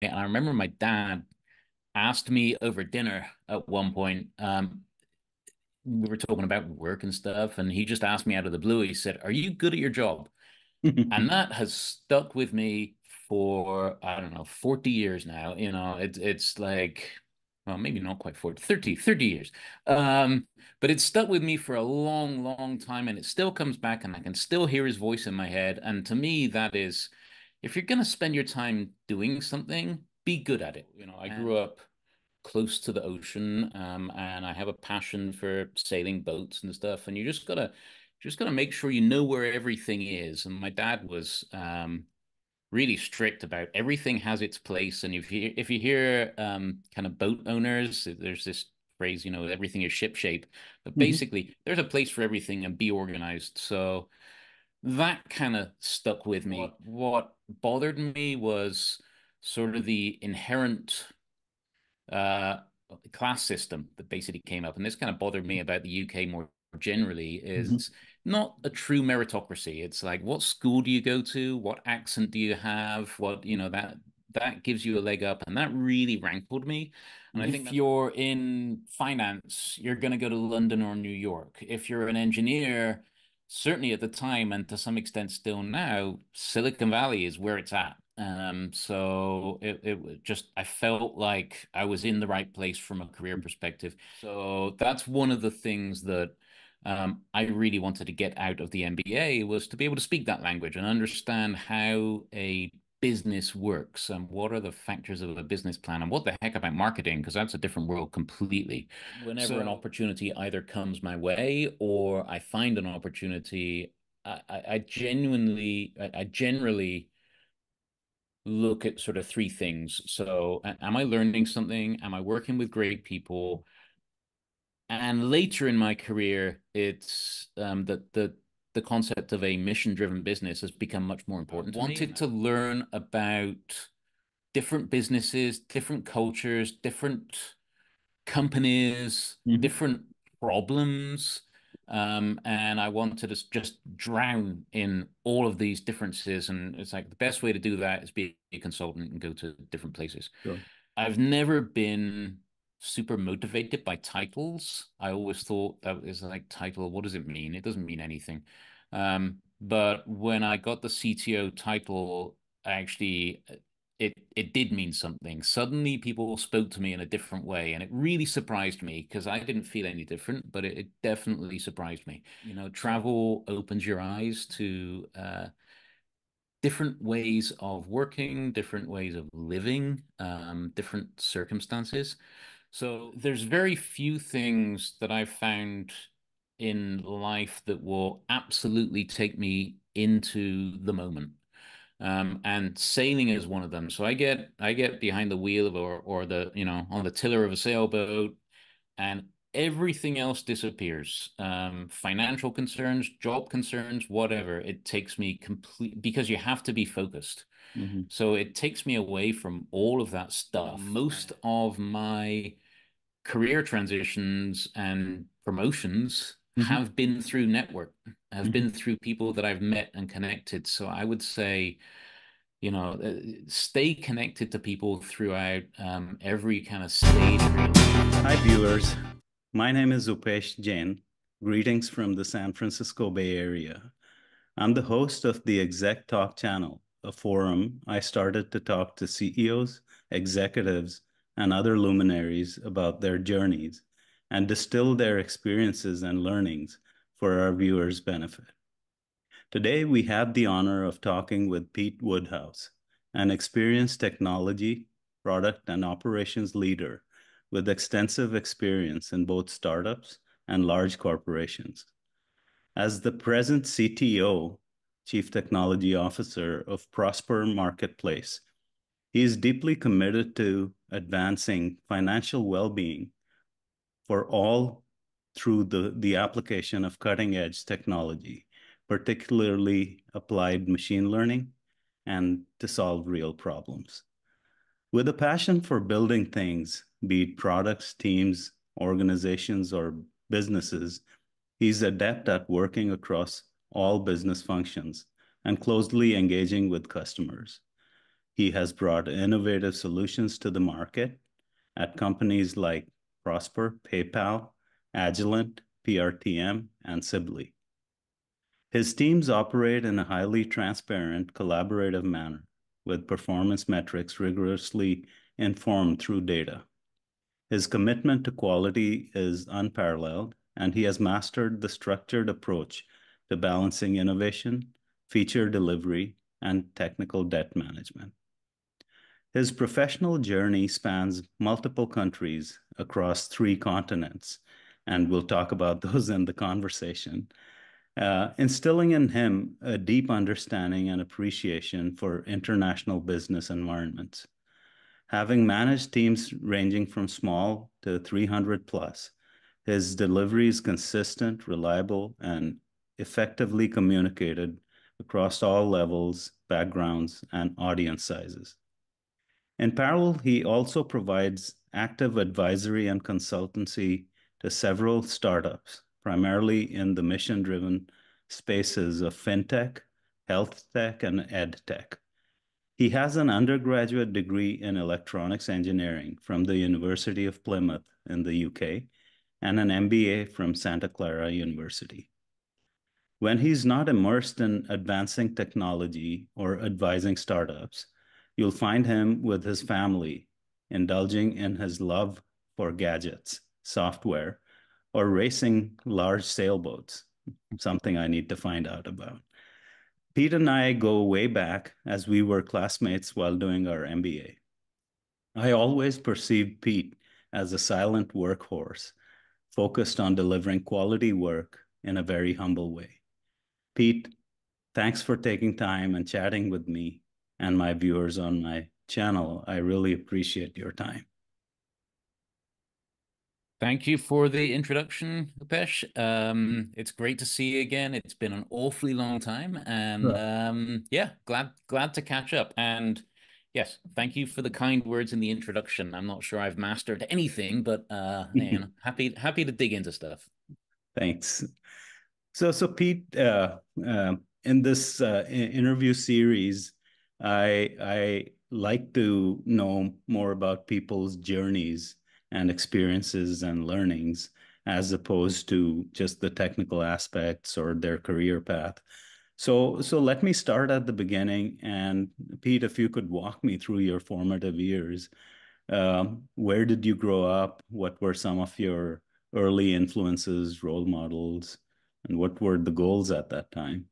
And I remember my dad asked me over dinner at one point. We were talking about work and stuff, and he just asked me out of the blue. He said, "Are you good at your job?" And that has stuck with me for, I don't know, 40 years now. It's like, well, maybe not quite 40, 30 years. Um, but it's stuck with me for a long, long time, and it still comes back, and I can still hear his voice in my head. And to me, that is, if you're going to spend your time doing something, be good at it. I grew up close to the ocean, and I have a passion for sailing boats and stuff. And you just gotta make sure you know where everything is. And my dad was really strict about everything has its place. And if you hear kind of boat owners, there's this phrase, everything is ship shape. But Mhm. basically, there's a place for everything and be organized. So that kind of stuck with me. What bothered me was sort of the inherent uh, class system that basically came up, and this kind of bothered me about the UK more generally, Mhm. is not a true meritocracy. It's like, what school do you go to? What accent do you have? That gives you a leg up, and that really rankled me. And I think if you're in finance, you're going to go to London or New York. If you're an engineer, certainly at the time and to some extent still now, Silicon Valley is where it's at. So it just, I felt like I was in the right place from a career perspective. So that's one of the things that I really wanted to get out of the MBA, was to be able to speak that language and understand how a business works and what are the factors of a business plan and what the heck about marketing, because that's a different world completely. Whenever an opportunity either comes my way or I find an opportunity, I generally look at sort of three things. So, am I learning something? Am I working with great people? And later in my career, it's that the concept of a mission-driven business has become much more important to me. I wanted to learn about different businesses, different cultures, different companies, Mhm. different problems. And I wanted to just drown in all of these differences. And it's like the best way to do that is be a consultant and go to different places. Sure. I've never been super motivated by titles. I always thought that was like, title, what does it mean? It doesn't mean anything. But when I got the CTO title, actually, it did mean something. Suddenly, people spoke to me in a different way, and it really surprised me because I didn't feel any different, but it definitely surprised me. Travel opens your eyes to different ways of working, different ways of living, different circumstances. So there's very few things that I've found in life that will absolutely take me into the moment. And sailing is one of them. So I get behind the wheel of or the on the tiller of a sailboat, and everything else disappears. Financial concerns, job concerns, whatever. It takes me complete, because you have to be focused. Mhm. So it takes me away from all of that stuff. Most of my career transitions and promotions Mhm. have been through network, have Mhm. been through people that I've met and connected. So I would say, stay connected to people throughout every kind of stage of your Hi, life. viewers. My name is Upesh Jain. Greetings from the San Francisco Bay Area. I'm the host of the Exec Talk channel, a forum I started to talk to CEOs, executives, and other luminaries about their journeys and distill their experiences and learnings for our viewers' benefit. Today, we have the honor of talking with Pete Woodhouse, an experienced technology, product, and operations leader with extensive experience in both startups and large corporations. As the present CTO, Chief Technology Officer of Prosper Marketplace, he is deeply committed to advancing financial well-being for all through the application of cutting-edge technology, particularly applied machine learning, and to solve real problems. With a passion for building things, be it products, teams, organizations, or businesses, he's adept at working across all business functions and closely engaging with customers. He has brought innovative solutions to the market at companies like Prosper, PayPal, Agilent, PRTM, and Sibley. His teams operate in a highly transparent, collaborative manner, with performance metrics rigorously informed through data. His commitment to quality is unparalleled, and he has mastered the structured approach to balancing innovation, feature delivery, and technical debt management. His professional journey spans multiple countries across three continents, and we'll talk about those in the conversation, instilling in him a deep understanding and appreciation for international business environments. Having managed teams ranging from small to 300 plus, his delivery is consistent, reliable, and effectively communicated across all levels, backgrounds, and audience sizes. In parallel, he also provides active advisory and consultancy to several startups, primarily in the mission-driven spaces of fintech, health tech, and ed tech. He has an undergraduate degree in electronics engineering from the University of Plymouth in the UK and an MBA from Santa Clara University. When he's not immersed in advancing technology or advising startups, you'll find him with his family, indulging in his love for gadgets, software, or racing large sailboats, something I need to find out about. Pete and I go way back as we were classmates while doing our MBA. I always perceived Pete as a silent workhorse, focused on delivering quality work in a very humble way. Pete, thanks for taking time and chatting with me and my viewers on my channel. I really appreciate your time. Thank you for the introduction, Upesh. It's great to see you again. It's been an awfully long time, and Sure. yeah, glad to catch up. And yes, thank you for the kind words in the introduction. I'm not sure I've mastered anything, but happy to dig into stuff. Thanks. So Pete, in this interview series, I like to know more about people's journeys and experiences and learnings, as opposed to just the technical aspects or their career path. So let me start at the beginning. And Pete, if you could walk me through your formative years, where did you grow up? What were some of your early influences, role models? And what were the goals at that time?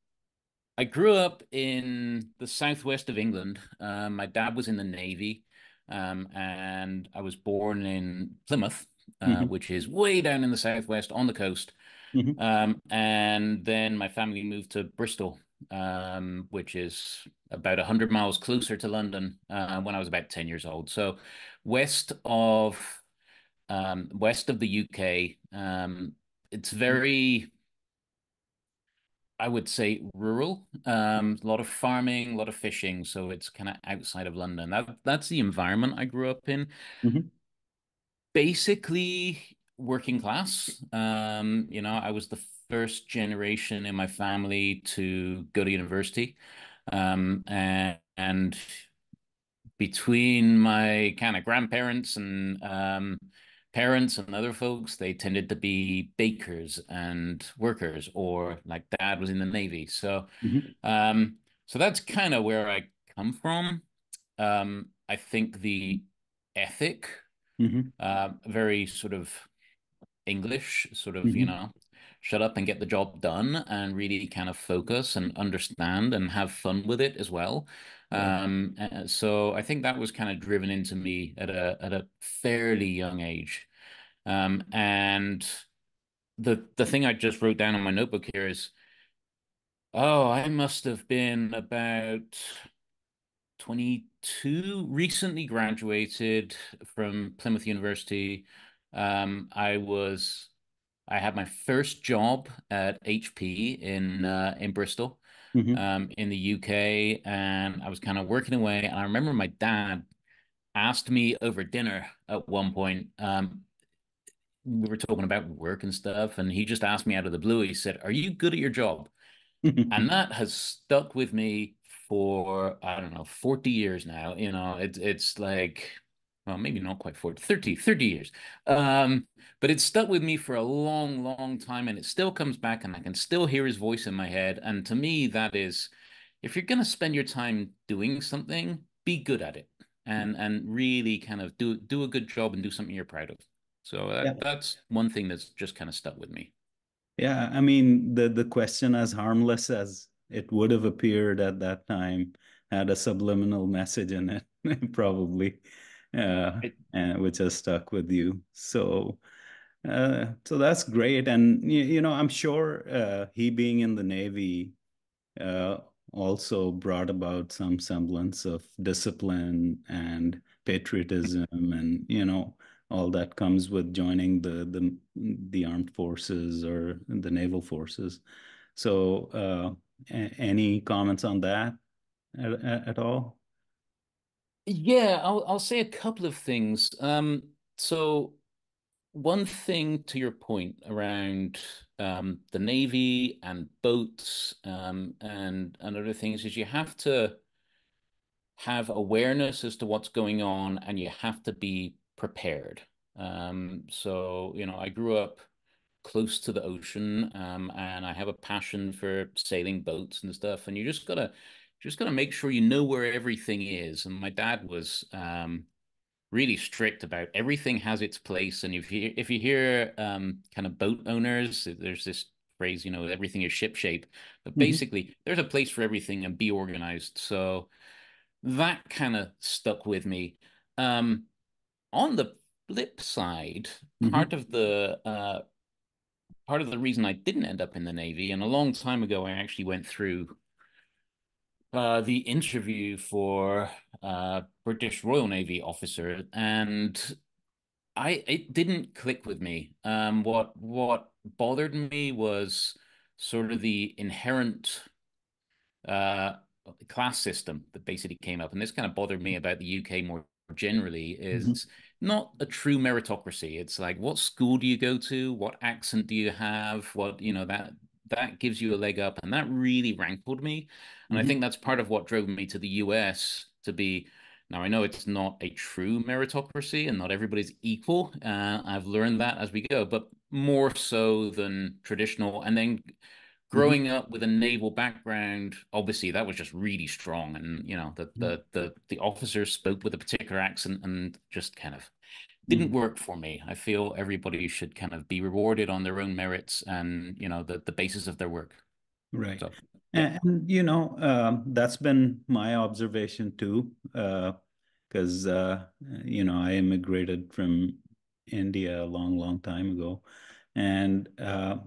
I grew up in the southwest of England. My dad was in the Navy, and I was born in Plymouth, Hmm. which is way down in the southwest on the coast. Hmm. And then my family moved to Bristol, which is about 100 miles closer to London, when I was about 10 years old. So west of west of the UK. It's very, I would say, rural. A lot of farming, a lot of fishing, so it's kind of outside of London. That's the environment I grew up in. Hmm. Basically working class. I was the first generation in my family to go to university. And between my kind of grandparents and parents and other folks, they tended to be bakers and workers, or like dad was in the Navy. Hmm. So that's kind of where I come from. I think the ethic, Hmm. very sort of English, sort of, Hmm. shut up and get the job done and really kind of focus and understand and have fun with it as well. Right. So I think that was kind of driven into me at a fairly young age. And the thing I just wrote down on my notebook here is, oh, I must have been about 22, recently graduated from Plymouth University. I had my first job at HP in Bristol, Hmm. in the UK, and I was kind of working away. And I remember my dad asked me over dinner at one point. We were talking about work and stuff, and he just asked me out of the blue. He said, "Are you good at your job?" And that has stuck with me for, I don't know, 40 years now. It's like, well, maybe not quite 40, 30 years. Um, but it's stuck with me for a long, long time, and it still comes back, and I can still hear his voice in my head. And to me, that is, if you're going to spend your time doing something, be good at it, and really kind of do a good job and do something you're proud of. So Yeah. that's one thing that's just kind of stuck with me. Yeah, I mean, the question, as harmless as it would have appeared at that time, had a subliminal message in it, probably, It, and which has stuck with you. So that's great. And I'm sure he being in the Navy uh, also brought about some semblance of discipline and patriotism, and all that comes with joining the armed forces or the naval forces. So, any comments on that at all? yeah, I'll say a couple of things. So one thing to your point around the Navy and boats and other things is you have to have awareness as to what's going on and you have to be prepared. So, I grew up close to the ocean, and I have a passion for sailing boats and stuff. And you just gotta make sure you know where everything is. And my dad was really strict about everything has its place. And if you hear kind of boat owners, there's this phrase, everything is ship shape. But Hmm. basically, there's a place for everything and be organized. So that kind of stuck with me. Um, on the flip side, Hmm. part of the reason I didn't end up in the Navy, and a long time ago, I actually went through the interview for British Royal Navy officer, and it didn't click with me. What bothered me was sort of the inherent uh, class system that basically came up, and this kind of bothered me about the UK more generally, Hmm. is not a true meritocracy. It's like, what school do you go to? What accent do you have? That gives you a leg up, and that really rankled me. And I Hmm. think that's part of what drove me to the US to be. Now, I know it's not a true meritocracy and not everybody's equal. I've learned that as we go, but more so than traditional. And then Hmm. growing up with a naval background, obviously that was just really strong, and the officers spoke with a particular accent, and just kind of didn't Hmm. work for me. I feel everybody should kind of be rewarded on their own merits and the basis of their work. Right. So yeah. That's been my observation too, because I immigrated from India a long, long time ago, and uh,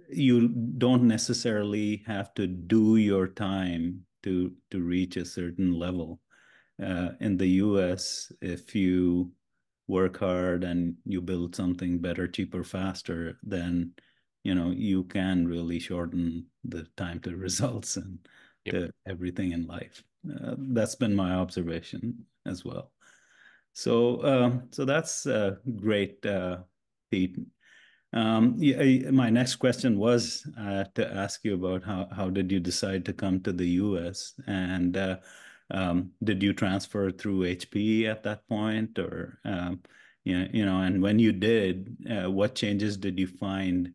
you don't necessarily have to do your time to reach a certain level. In the US, if you work hard and you build something better, cheaper, faster, then you can really shorten the time to results and Yep. to everything in life. That's been my observation as well. So that's great, Pete. Yeah, my next question was to ask you about how did you decide to come to the U.S. and did you transfer through HP at that point, or and when you did, what changes did you find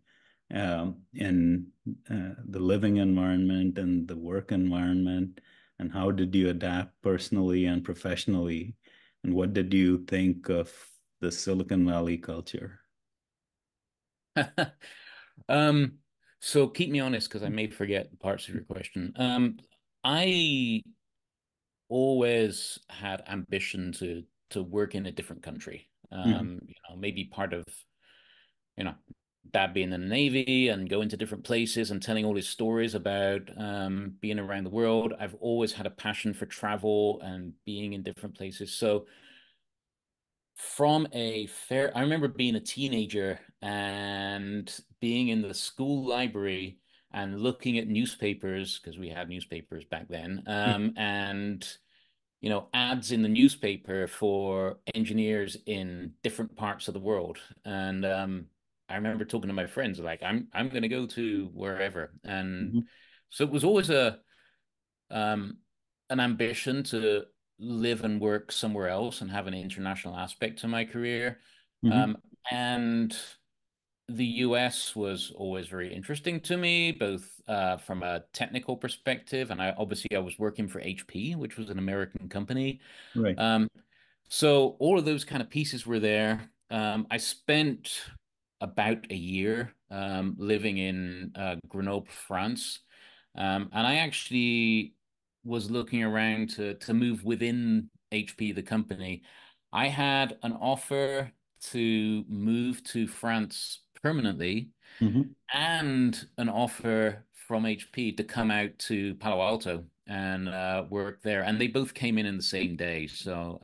in the living environment and the work environment, and how did you adapt personally and professionally, and what did you think of the Silicon Valley culture? Um, so keep me honest because I may forget parts of your question. I always had ambition to work in a different country. Mhm. Maybe part of, you know, dad being in the Navy and going to different places and telling all his stories about being around the world. I've always had a passion for travel and being in different places. So I remember being a teenager and being in the school library and looking at newspapers because we had newspapers back then. And ads in the newspaper for engineers in different parts of the world. And I remember talking to my friends like, I'm going to go to wherever. And Mhm. So it was always a um, an ambition to live and work somewhere else and have an international aspect to my career. Hmm. Um, and the US was always very interesting to me, both from a technical perspective, and I was working for HP, which was an American company. Right. Um, so all of those kind of pieces were there. I spent about a year living in Grenoble, France, and I actually was looking around to move within HP, the company. I had an offer to move to France permanently Hmm. and an offer from HP to come out to Palo Alto and work there. And they both came in the same day. So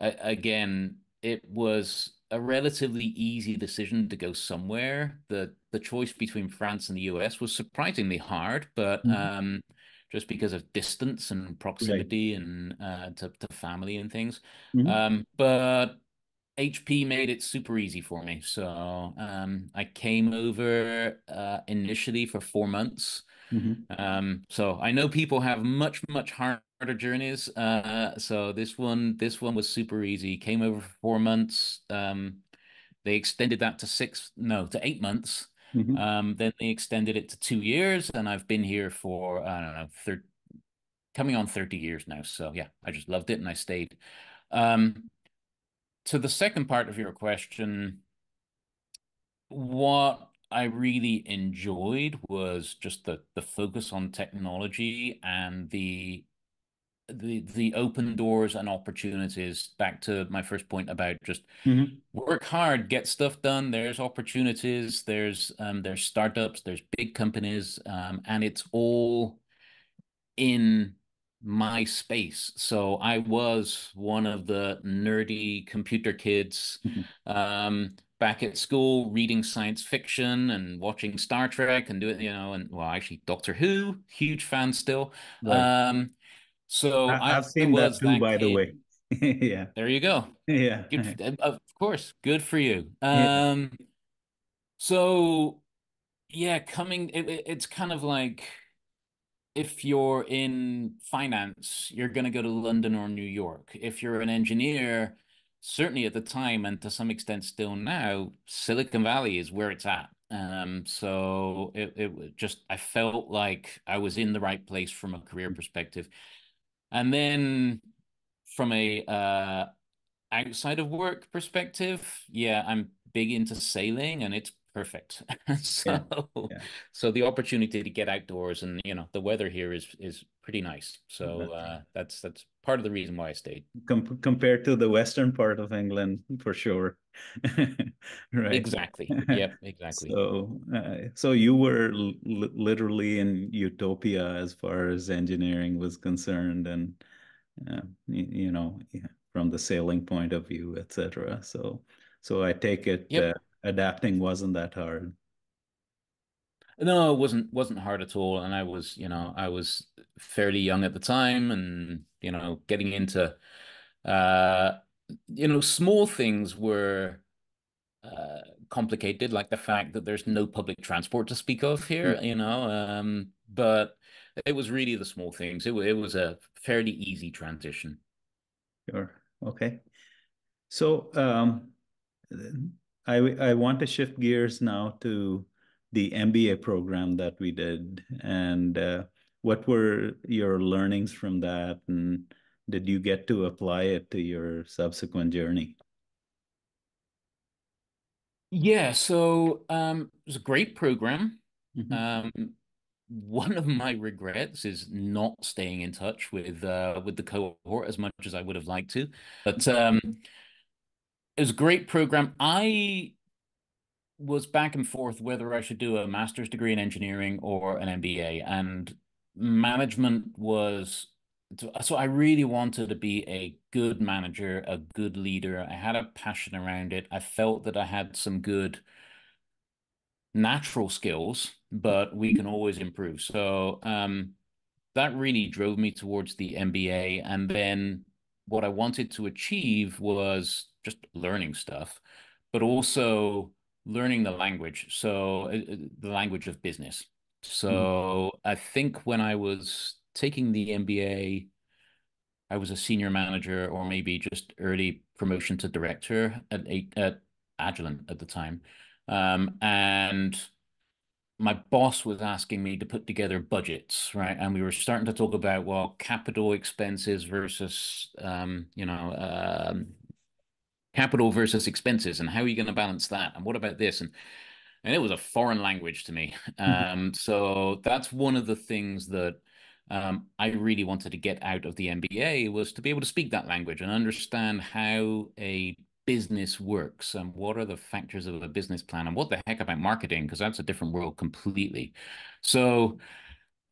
again, it was a relatively easy decision to go somewhere. The choice between France and the US was surprisingly hard, but Hmm. just because of distance and Right. proximity and to family and things. Hmm. But HP made it super easy for me. So I came over initially for 4 months. Hmm. So I know people have much harder journeys. So this one was super easy. Came over for 4 months. They extended that to six, no, to 8 months. Hmm. Then they extended it to 2 years, and I've been here for I don't know, coming on 30 years now. So yeah, I just loved it and I stayed. Um, to the second part of your question, what I really enjoyed was just the focus on technology and the open doors and opportunities. Back to my first point about just Hmm. work hard, get stuff done. There's opportunities, there's startups, there's big companies, and it's all in my space. So I was one of the nerdy computer kids back at school reading science fiction and watching Star Trek and doing, and well, actually Doctor Who, huge fan still. Right. Um, so I I've seen that was too, that by the kid. way. Yeah. There you go. Yeah. Good, of course, good for you. Yeah. So yeah, it's kind of like if you're in finance, you're going to go to London or New York. If you're an engineer, certainly at the time and to some extent still now, Silicon Valley is where it's at. So it just I felt like I was in the right place from a career perspective. And then from a outside of work perspective, yeah, I'm big into sailing and it's perfect. Yeah. So Yeah. so the opportunity to get outdoors and the weather here is pretty nice. So Okay. that's part of the reason why I stayed. Compared to the western part of England, for sure. Right. Exactly. Yep, exactly. So you were literally in utopia as far as engineering was concerned, and yeah, from the sailing point of view, etc. So I take it Yep. adapting wasn't that hard. No, it wasn't hard at all. And I was fairly young at the time and getting into uh small things were uh, complicated, like the fact that there's no public transport to speak of Hmm. here, but it was really the small things. It was a fairly easy transition. Sure. Okay. So I want to shift gears now to the MBA program that we did, and what were your learnings from that, and did you get to apply it to your subsequent journey? Yeah, so it was a great program. Hmm. Um, one of my regrets is not staying in touch with the cohort as much as I would have liked to. But it was a great program. I was back and forth whether I should do a master's degree in engineering or an MBA, and management was so I really wanted to be a good manager, a good leader. I had a passion around it. I felt that I had some good natural skills, but we can always improve. So that really drove me towards the MBA. And then what I wanted to achieve was just learning stuff, but also learning the language. So the language of business. Mhm. So I think when I was taking the MBA, I was a senior manager or maybe just early promotion to director at Agilent at the time. And my boss was asking me to put together budgets, right? And we were starting to talk about, well, capital expenses versus, capital versus expenses, and how are you going to balance that? And what about this? And it was a foreign language to me. Mhm. So that's one of the things that I really wanted to get out of the MBA was to be able to speak that language and understand how a business works and what are the factors of a business plan and what the heck about marketing, because that's a different world completely. So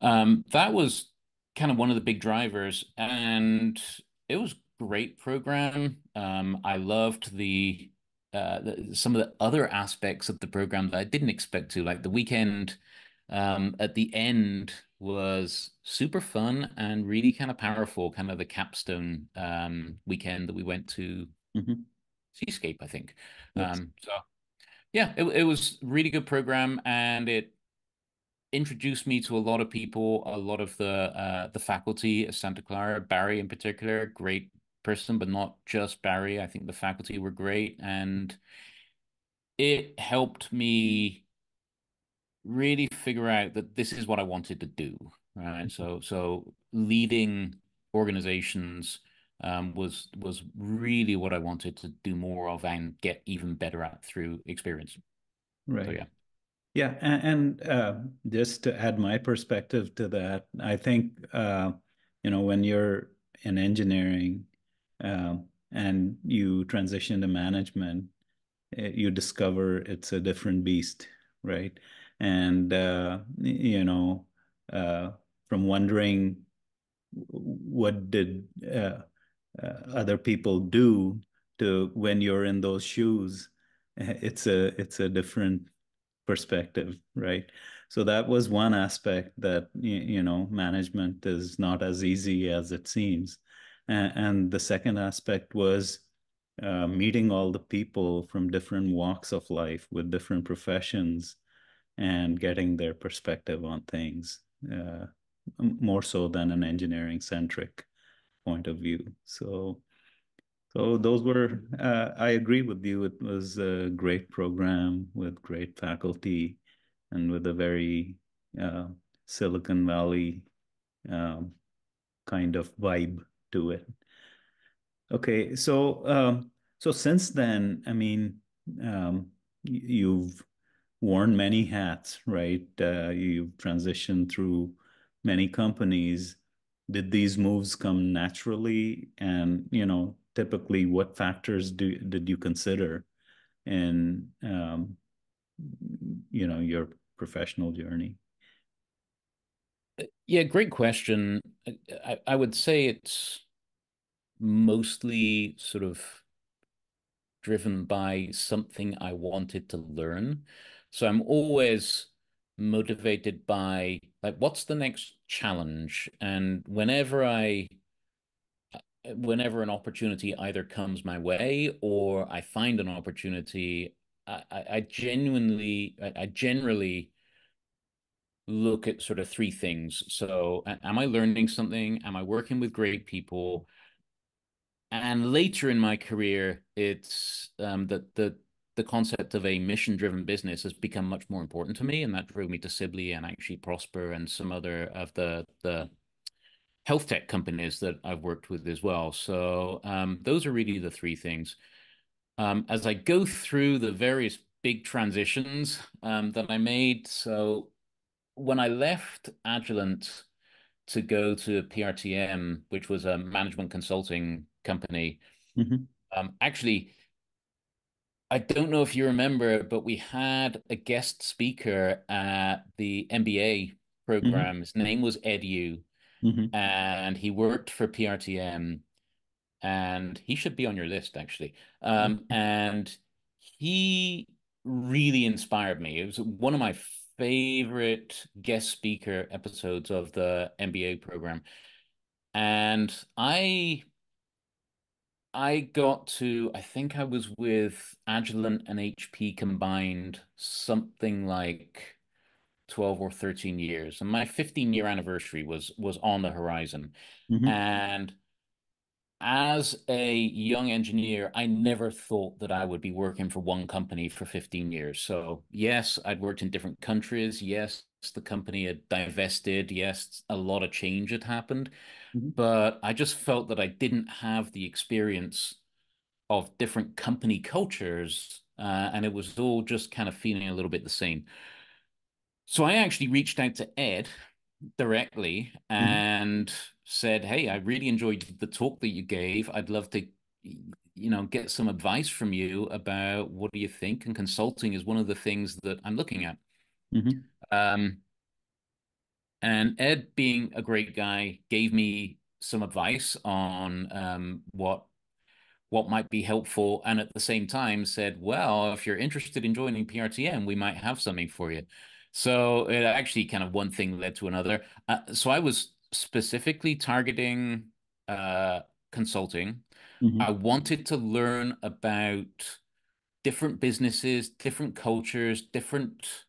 that was kind of one of the big drivers, and it was a great program. I loved some of the other aspects of the program that I didn't expect to, like the weekend at the end was super fun and really kind of powerful, kind of the capstone weekend that we went to Mhm. Seascape, I think. Yes. So yeah, it was really good program, and it introduced me to a lot of people, a lot of the faculty at Santa Clara, Barry in particular, great person, but not just Barry. I think the faculty were great, and it helped me really figure out that this is what I wanted to do, right? So leading organizations was really what I wanted to do more of and get even better at through experience. So Right. yeah. Yeah, and just to add my perspective to that, I think when you're in engineering and you transition to management, you discover it's a different beast, right? And uh, from wondering what did other people do to when you're in those shoes, it's a different perspective, right? So that was one aspect that management is not as easy as it seems. And the second aspect was meeting all the people from different walks of life with different professions and getting their perspective on things, more so than an engineering centric point of view. So those were, I agree with you. It was a great program with great faculty and with a very uh, Silicon Valley um, kind of vibe to it. Okay, so since then, I mean, you've worn many hats, right? You've transitioned through many companies. Did these moves come naturally? And, typically, what factors did you consider in, your professional journey? Yeah, great question. I would say it's mostly sort of driven by something I wanted to learn. So I'm always motivated by like what's the next challenge? And whenever an opportunity either comes my way or I find an opportunity, I generally look at sort of three things. So am I learning something? Am I working with great people? And later in my career, it's that the concept of a mission-driven business has become much more important to me, and that drove me to Sibley and actually Prosper and some other of the health tech companies that I've worked with as well. So those are really the three things. As I go through the various big transitions that I made, so when I left Agilent to go to PRTM, which was a management consulting company. Mhm. Actually, I don't know if you remember, but we had a guest speaker at the MBA Mhm. program. His name was Ed Yu, Mhm. and he worked for PRTM, and he should be on your list, actually. And he really inspired me. It was one of my favorite guest speaker episodes of the MBA program. And I got to, I think I was with Agilent and HP combined, something like 12 or 13 years, and my 15-year anniversary was on the horizon. Hmm. And as a young engineer, I never thought that I would be working for one company for 15 years. So, yes, I'd worked in different countries. Yes, the company had divested. Yes, a lot of change had happened. Hmm. But I just felt that I didn't have the experience of different company cultures. And it was all just kind of feeling a little bit the same. So I actually reached out to Ed directly Hmm. and said, "Hey, I really enjoyed the talk that you gave. I'd love to, get some advice from you about what do you think?" And consulting is one of the things that I'm looking at. Hmm. Um, and Ed, being a great guy, gave me some advice on what might be helpful, and at the same time said, "Well, if you're interested in joining PRTM, we might have something for you." So it actually kind of one thing led to another. So I was specifically targeting uh, consulting. I Hmm. wanted to learn about different businesses, different cultures, different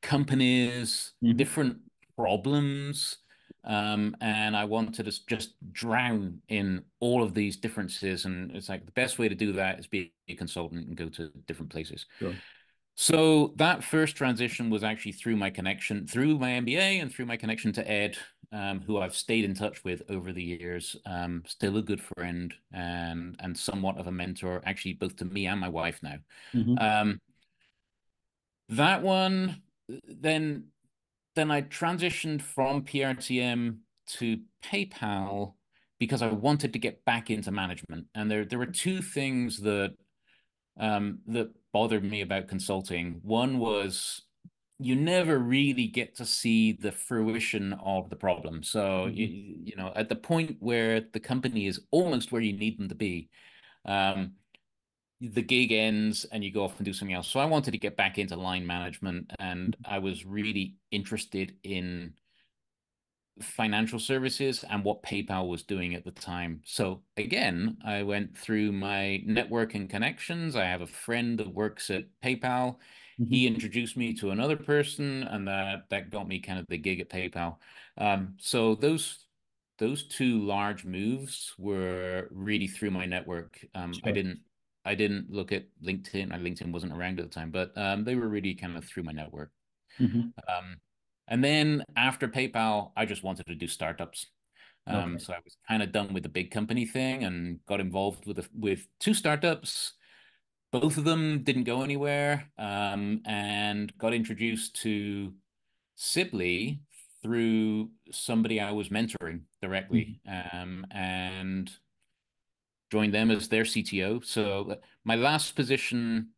companies, Hmm. different problems. And I wanted to just drown in all of these differences. And it's like the best way to do that is be a consultant and go to different places. Sure. So that first transition was actually through my connection, through my MBA and through my connection to Ed, who I've stayed in touch with over the years. Still a good friend and somewhat of a mentor, actually, both to me and my wife now. Hmm. Um, that one, then then I transitioned from PRTM to PayPal because I wanted to get back into management. And there were two things that bothered me about consulting. One was you never really get to see the fruition of the problem. So Hmm. at the point where the company is almost where you need them to be, um, the gig ends and you go off and do something else. So I wanted to get back into line management, and I was really interested in financial services and what PayPal was doing at the time. So again, I went through my network and connections. I have a friend that works at PayPal. He Hmm. introduced me to another person, and that got me kind of the gig at PayPal. So those two large moves were really through my network. Sure. I didn't look at LinkedIn. LinkedIn wasn't around at the time, but they were really kind of through my network. Hmm. Um, and then after PayPal, I just wanted to do startups. Okay. So I was kind of done with the big company thing and got involved with two startups. Both of them didn't go anywhere, and got introduced to Sibley through somebody I was mentoring Hmm. directly, and joined them as their CTO. So my last position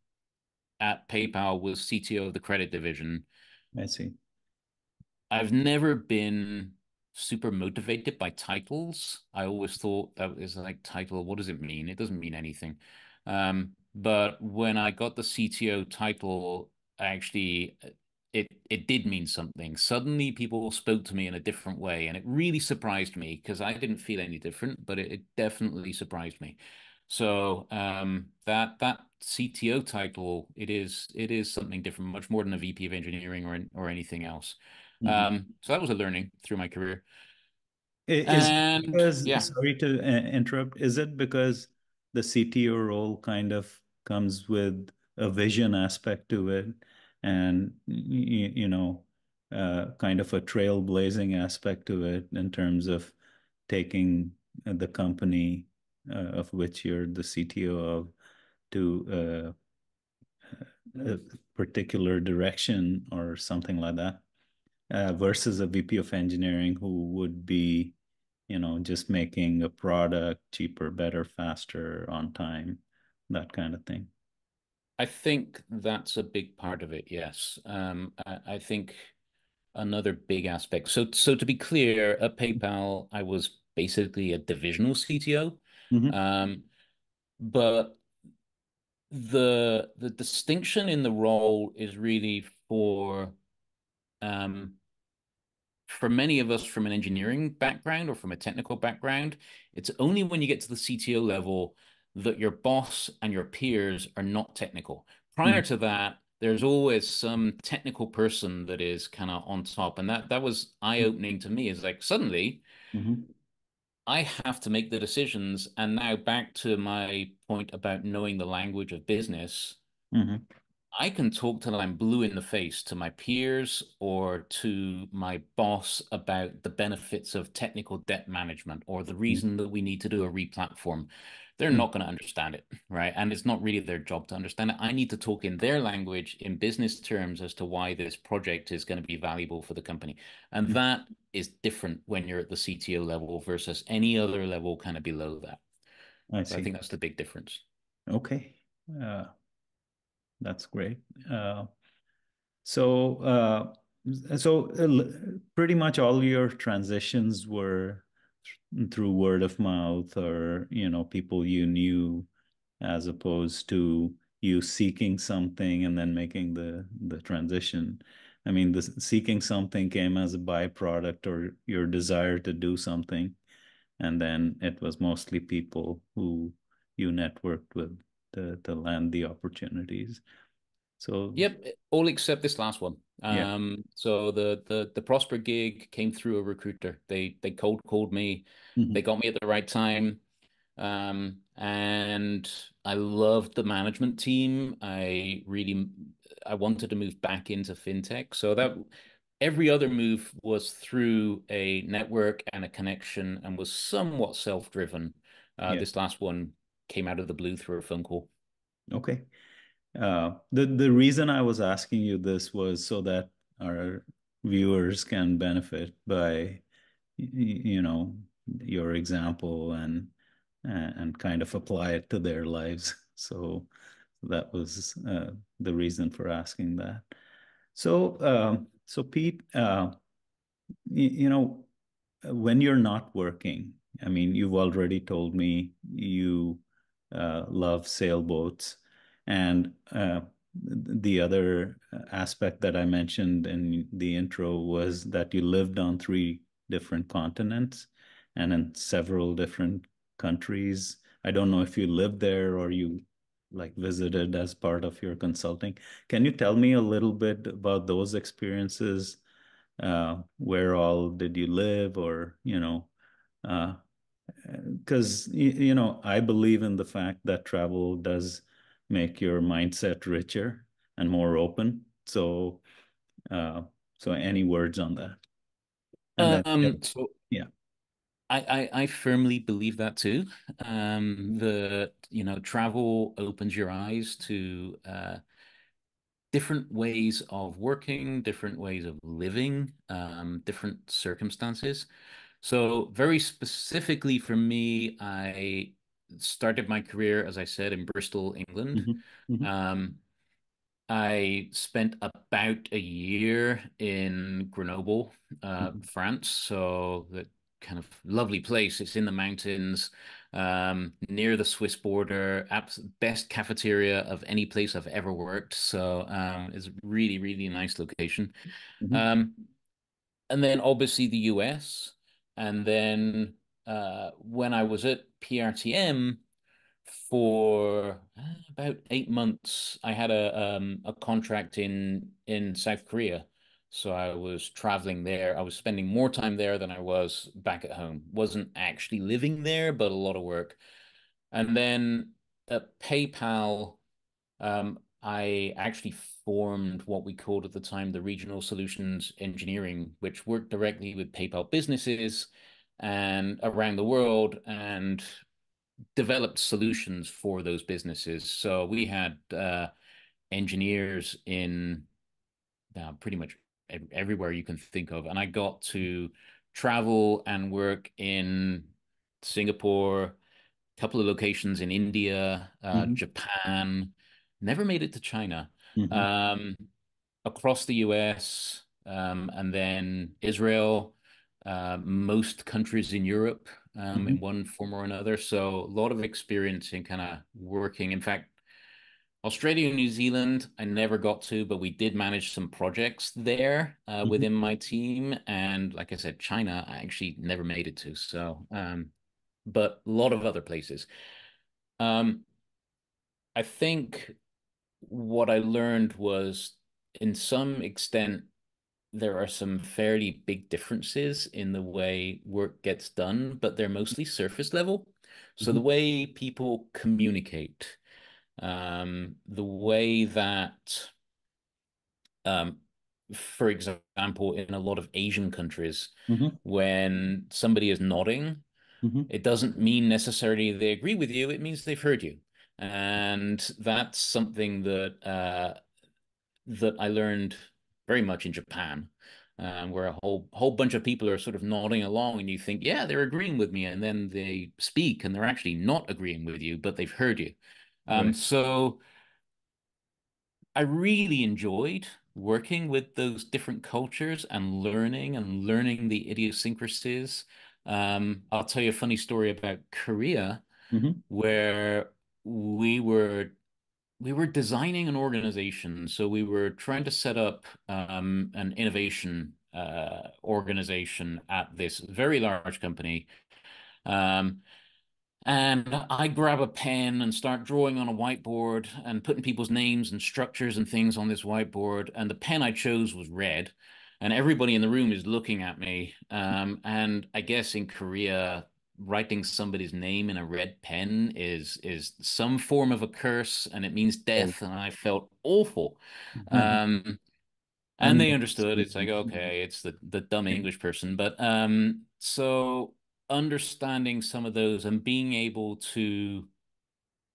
at PayPal was CTO of the credit division. I see. I've never been super motivated by titles. I always thought that was like title, what does it mean? It doesn't mean anything. But when I got the CTO title, actually it did mean something. Suddenly people spoke to me in a different way, and it really surprised me because I didn't feel any different, but it definitely surprised me. So that CTO title, it is something different, much more than a VP of engineering or anything else. Hmm. So that was a learning through my career. Is it And because, yeah, sorry to interrupt, is it because the CTO role kind of comes with a vision aspect to it and, kind of a trailblazing aspect to it in terms of taking the company of which you're the CTO of to a particular direction or something like that, versus a VP of engineering who would be, just making a product cheaper, better, faster, on time, that kind of thing. I think that's a big part of it. Yes. I think another big aspect. So to be clear, at PayPal, I was basically a divisional CTO. Hmm. Um, but the distinction in the role is really um, for many of us from an engineering background or from a technical background, it's only when you get to the CTO level that your boss and your peers are not technical. Prior Hmm. to that, there's always some technical person that is kind of on top. And that was eye-opening to me. Is like suddenly Hmm. I have to make the decisions. And now back to my point about knowing the language of business. Hmm. I can talk till I'm blue in the face to my peers or to my boss about the benefits of technical debt management or the reason that we need to do a replatform. They're not going to understand it, right? And it's not really their job to understand it. I need to talk in their language, in business terms, as to why this project is going to be valuable for the company. And that is different when you're at the CTO level versus any other level kind of below that. I So I see. think that's the big difference. Okay. Uh, that's great. So, pretty much all your transitions were through word of mouth or, people you knew, as opposed to you seeking something and then making the transition. I mean, the seeking something came as a byproduct or your desire to do something, and then it was mostly people who you networked with to land the opportunities. So, Yep, all except this last one. yeah. So the Prosper gig came through a recruiter. They cold called me. They Mhm. got me at the right time. And I loved the management team. I wanted to move back into fintech. So that every other move was through a network and a connection and was somewhat self-driven. Yeah. This last one came out of the blue through a phone call. Okay. The reason I was asking you this was so that our viewers can benefit by, your example and kind of apply it to their lives. So that was the reason for asking that. So Pete, you know, when you're not working, I mean, you've already told me you love sailboats. And the other aspect that I mentioned in the intro was that you lived on three different continents and in several different countries. I don't know if you lived there or you like visited as part of your consulting. Can you tell me a little bit about those experiences? Where all did you live, or because I believe in the fact that travel does make your mindset richer and more open. Uh, so any words on that? And then So yeah. I firmly believe that too. That travel opens your eyes to different ways of working, different ways of living, different circumstances. So very specifically for me, I started my career, as I said, in Bristol, England. Hmm. Hmm. Um, I spent about a year in Grenoble, Hmm. France. So the kind of lovely place. It's in the mountains, near the Swiss border. Best cafeteria of any place I've ever worked. So it's a really, really nice location. Hmm. Um, and then obviously the US. And then when I was at PRTM for about 8 months, I had a contract in South Korea. So I was traveling there. I was spending more time there than I was back at home. Wasn't actually living there, but a lot of work. And then at PayPal, I actually formed what we called at the time the Regional Solutions Engineering, which worked directly with PayPal businesses and around the world and developed solutions for those businesses. So we had engineers in pretty much everywhere you can think of, and I got to travel and work in Singapore, couple of locations in India, Hmm. Japan. Never made it to China. Hmm. Um, Across the US, and then Israel, most countries in Europe, Hmm. in one form or another. So a lot of experience in kind of working. In fact, Australia and New Zealand, I never got to, but we did manage some projects there Hmm. within my team. And like I said, China, I actually never made it to. So, but a lot of other places. Um, I think. what I learned was, in some extent, there are some fairly big differences in the way work gets done, but they're mostly surface level. So the Mhm, way people communicate, the way that, um, for example, in a lot of Asian countries, mhm, when somebody is nodding, mhm. it doesn't mean necessarily they agree with you. It means they've heard you. And that's something that I learned very much in Japan, where a whole bunch of people are sort of nodding along, and you think, yeah, they're agreeing with me, and then they speak, and they're actually not agreeing with you, but they've heard you. Right. So I really enjoyed working with those different cultures and learning the idiosyncrasies. I'll tell you a funny story about Korea, Mhm. where we were we were designing an organization. So we were trying to set up an innovation organization at this very large company. Um, and I grab a pen and start drawing on a whiteboard and putting people's names and structures and things on this whiteboard. And the pen I chose was red. And everybody in the room is looking at me. And I guess in Korea, writing somebody's name in a red pen is some form of a curse, and it means Oh. death. And I felt awful. Um, and they understood. It's like, okay, it's the dumb English person. But so understanding some of those and being able to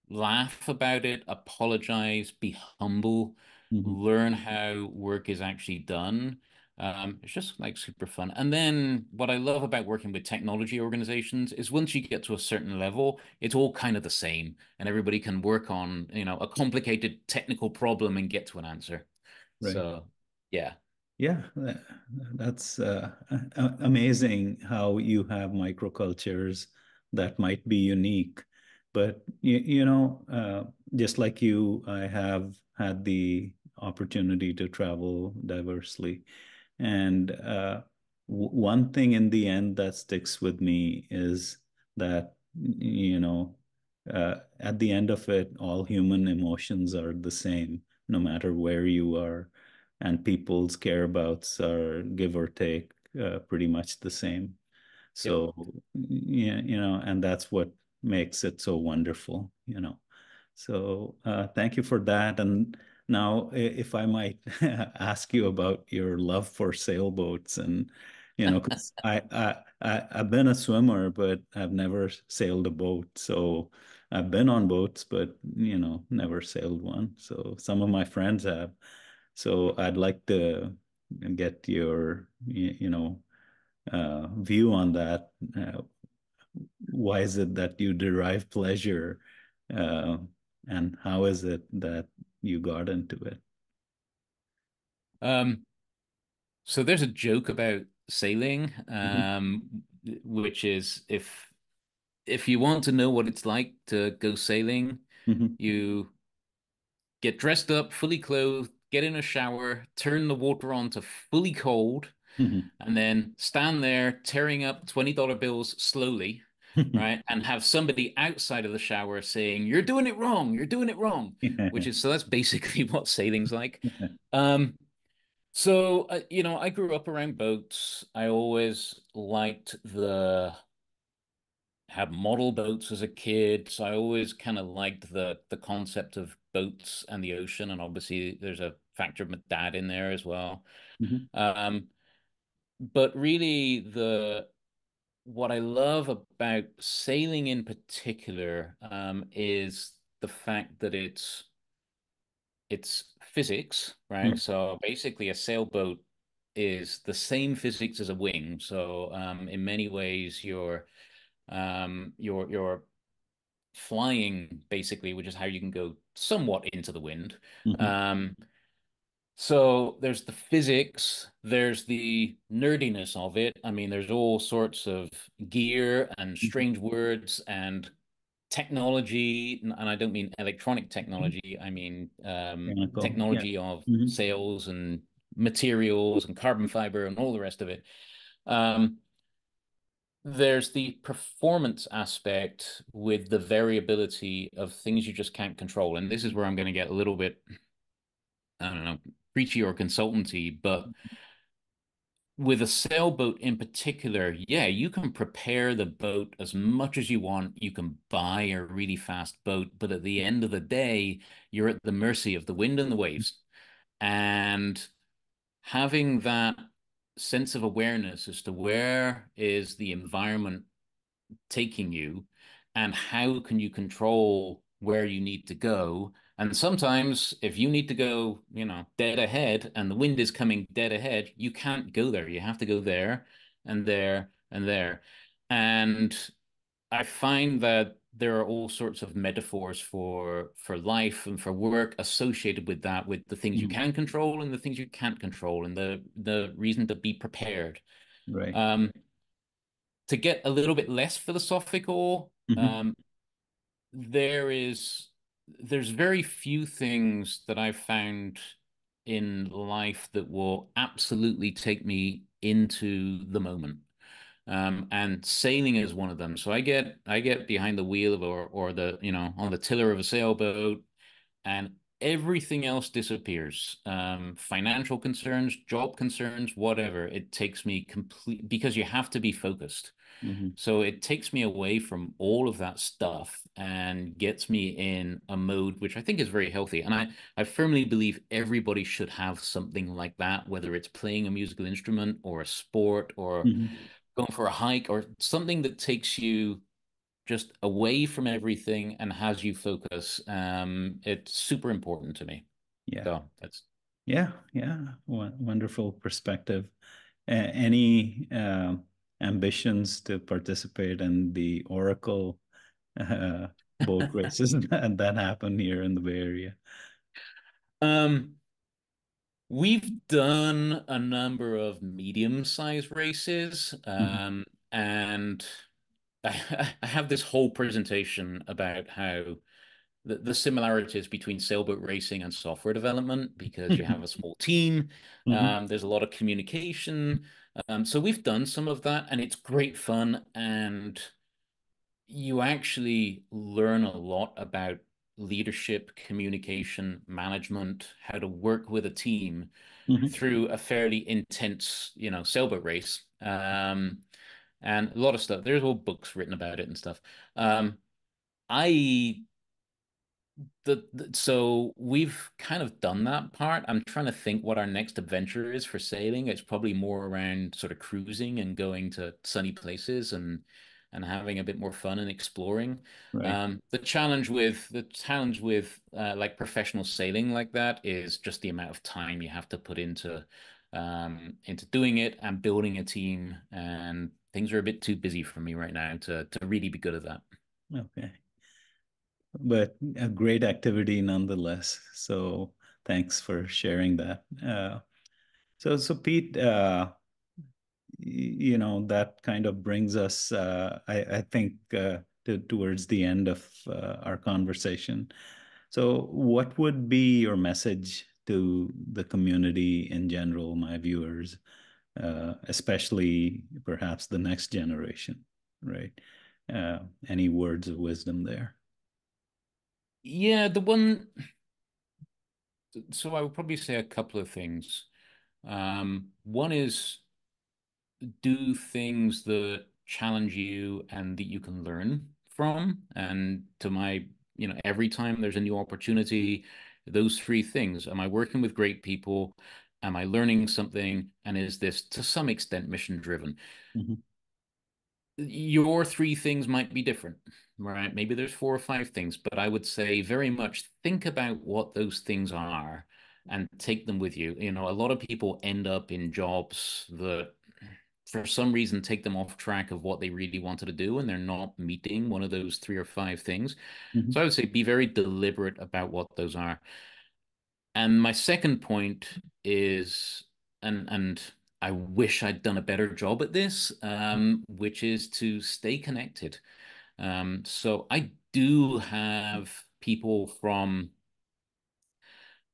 laugh about it, apologize, be humble, Mhm. learn how work is actually done. It's just like super fun. And then what I love about working with technology organizations is once you get to a certain level, it's all kind of the same, and everybody can work on, a complicated technical problem and get to an answer. Right. So, yeah. Yeah, that's amazing how you have microcultures that might be unique. But just like you, I have had the opportunity to travel diversely. And one thing in the end that sticks with me is that, at the end of it, all human emotions are the same, no matter where you are, and people's careabouts are give or take pretty much the same. Yep. So, yeah, and that's what makes it so wonderful. So, thank you for that. And now, if I might ask you about your love for sailboats, and 'cause I've been a swimmer, but I've never sailed a boat. So I've been on boats, but never sailed one. So some of my friends have. So I'd like to get your, view on that. Why is it that you derive pleasure, uh, and how is it that you got into it? Um, so there's a joke about sailing, Mhm, which is if you want to know what it's like to go sailing, mhm, you get dressed up, fully clothed, get in a shower, turn the water on to fully cold, mhm, and then stand there tearing up $20 bills slowly, mhm. right? And have somebody outside of the shower saying, "You're doing it wrong, you're doing it wrong," which is so that's basically what sailing's like. Um, so I grew up around boats. I always liked the had model boats as a kid, so I always kind of liked the concept of boats and the ocean, and obviously there's a factor of my dad in there as well. Mhm, Um, but really the what I love about sailing in particular is the fact that it's physics, right? mhm, So basically a sailboat is the same physics as a wing. So in many ways you're flying basically, which is how you can go somewhat into the wind. mhm, Um, so there's the physics, there's the nerdiness of it. I mean, there's all sorts of gear and mhm. strange words and technology, and I don't mean electronic technology. I mean Mechanical. Yeah. technology of Mhm, sails and materials and carbon fiber and all the rest of it. Um, There's the performance aspect with the variability of things you just can't control. And this is where I'm going to get a little bit, I don't know, preachy or consultancy, but with a sailboat in particular, yeah, you can prepare the boat as much as you want. You can buy a really fast boat, but at the end of the day, you're at the mercy of the wind and the waves. And having that sense of awareness as to where is the environment taking you and how can you control where you need to go. And sometimes if you need to go, dead ahead and the wind is coming dead ahead, you can't go there. You have to go there and there and there. And I find that there are all sorts of metaphors for life and for work associated with that, with the things you Mhm. can control and the things you can't control, and the reason to be prepared. Right. Um, to get a little bit less philosophical, Hmm. there is there's very few things that I've found in life that will absolutely take me into the moment. And sailing is one of them. So I get behind the wheel of or the on the tiller of a sailboat, and everything else disappears. Financial concerns, job concerns, whatever. It takes me complete because you have to be focused. Hmm. So it takes me away from all of that stuff and gets me in a mode which I think is very healthy. And I firmly believe everybody should have something like that, whether it's playing a musical instrument or a sport or Hmm. going for a hike or something that takes you just away from everything and has you focus. It's super important to me. Yeah. So that's Yeah. Yeah. Wonderful perspective. Any ambitions to participate in the Oracle uh, boat races that happen here in the Bay Area? um we've done a number of medium-sized races, Hmm. and I have this whole presentation about how the similarities between sailboat racing and software development because you have a small team. Hmm. There's a lot of communication. So we've done some of that, and it's great fun. And you actually learn a lot about leadership, communication, management, how to work with a team Hmm. through a fairly intense, sailboat race. And a lot of stuff. There's all books written about it and stuff. I so we've kind of done that part. I'm trying to think what our next adventure is for sailing. It's probably more around sort of cruising and going to sunny places and having a bit more fun and exploring. Right. The challenge with like professional sailing like that is just the amount of time you have to put into doing it and building a team. And things are a bit too busy for me right now to really be good at that. Okay. But a great activity nonetheless. So thanks for sharing that. So Pete, that kind of brings us, I think, towards the end of our conversation. So, what would be your message to the community in general, my viewers, especially perhaps the next generation, right? Any words of wisdom there? Yeah, the one. So I would probably say a couple of things. One is do things that challenge you and that you can learn from. And every time there's a new opportunity, those three things. Am I working with great people? Am I learning something? And is this to some extent mission driven? Mhm. Your three things might be different, right? Maybe there's four or five things, but I would say very much think about what those things are and take them with you. A lot of people end up in jobs that for some reason take them off track of what they really wanted to do, and they're not meeting one of those three or five things. So Mhm. I would say be very deliberate about what those are. And my second point is, and I wish I'd done a better job at this, which is to stay connected. So I do have people from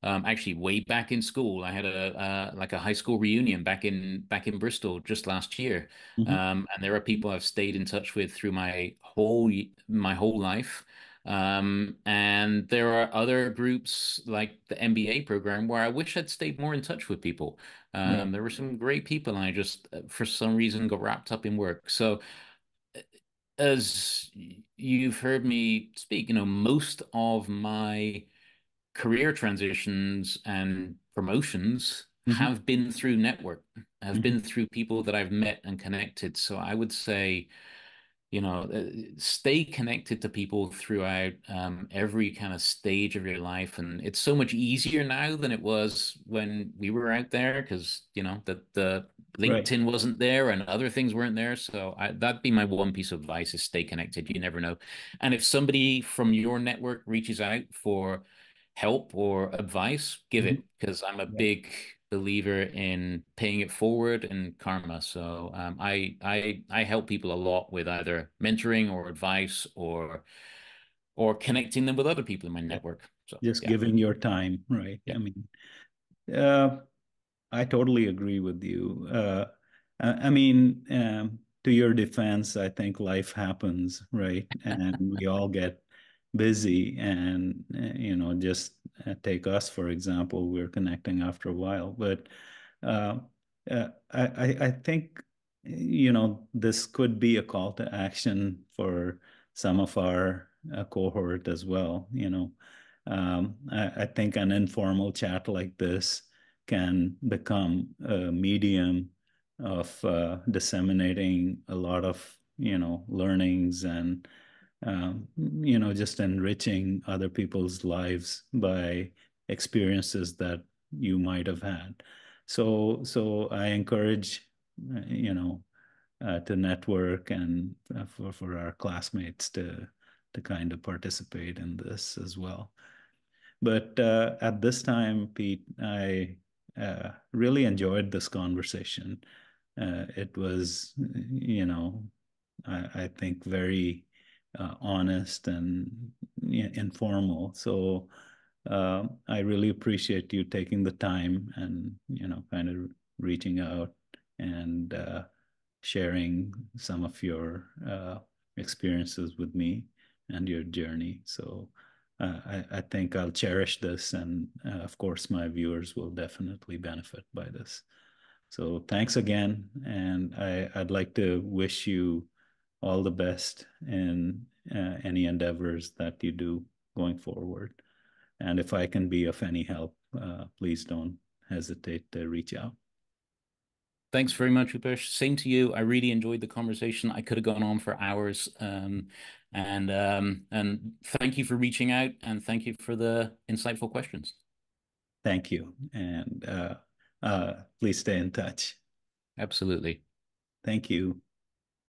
Actually, way back in school, I had a like a high school reunion back in Bristol just last year. Hmm. And there are people I've stayed in touch with through my whole life. And there are other groups like the MBA program where I wish I'd stayed more in touch with people. Right. There were some great people, and I just, for some reason, got wrapped up in work. So, as you've heard me speak, most of my career transitions and promotions Hmm. have been through network, have Hmm. been through people that I've met and connected. So I would say, stay connected to people throughout every kind of stage of your life. And it's so much easier now than it was when we were out there because, the Right. LinkedIn wasn't there and other things weren't there. So that'd be my one piece of advice is stay connected. You never know. And if somebody from your network reaches out for help or advice, give Hmm. it because I'm a Right. big believer in paying it forward and karma. So I help people a lot with either mentoring or advice or connecting them with other people in my Yeah. network. So Just yeah, giving your time, right? yeah. I mean, uh, I totally agree with you. I mean, to your defense, I think life happens, right? And we all get busy. And, just take us, for example, we're connecting after a while. But uh, I think, this could be a call to action for some of our cohort as well. I think an informal chat like this can become a medium of disseminating a lot of learnings and just enriching other people's lives by experiences that you might have had. So I encourage to network and for our classmates to kind of participate in this as well. But at this time, Pete, I really enjoyed this conversation. It was, I think, very honest and informal. So I really appreciate you taking the time and, kind of reaching out and sharing some of your experiences with me and your journey. So I think I'll cherish this, and of course, my viewers will definitely benefit by this. So thanks again, and I'd like to wish you all the best in any endeavors that you do going forward. And if I can be of any help, please don't hesitate to reach out. Thanks very much, Upesh. Same to you. I really enjoyed the conversation. I could have gone on for hours. And thank you for reaching out and thank you for the insightful questions. Thank you, and please stay in touch. Absolutely. Thank you.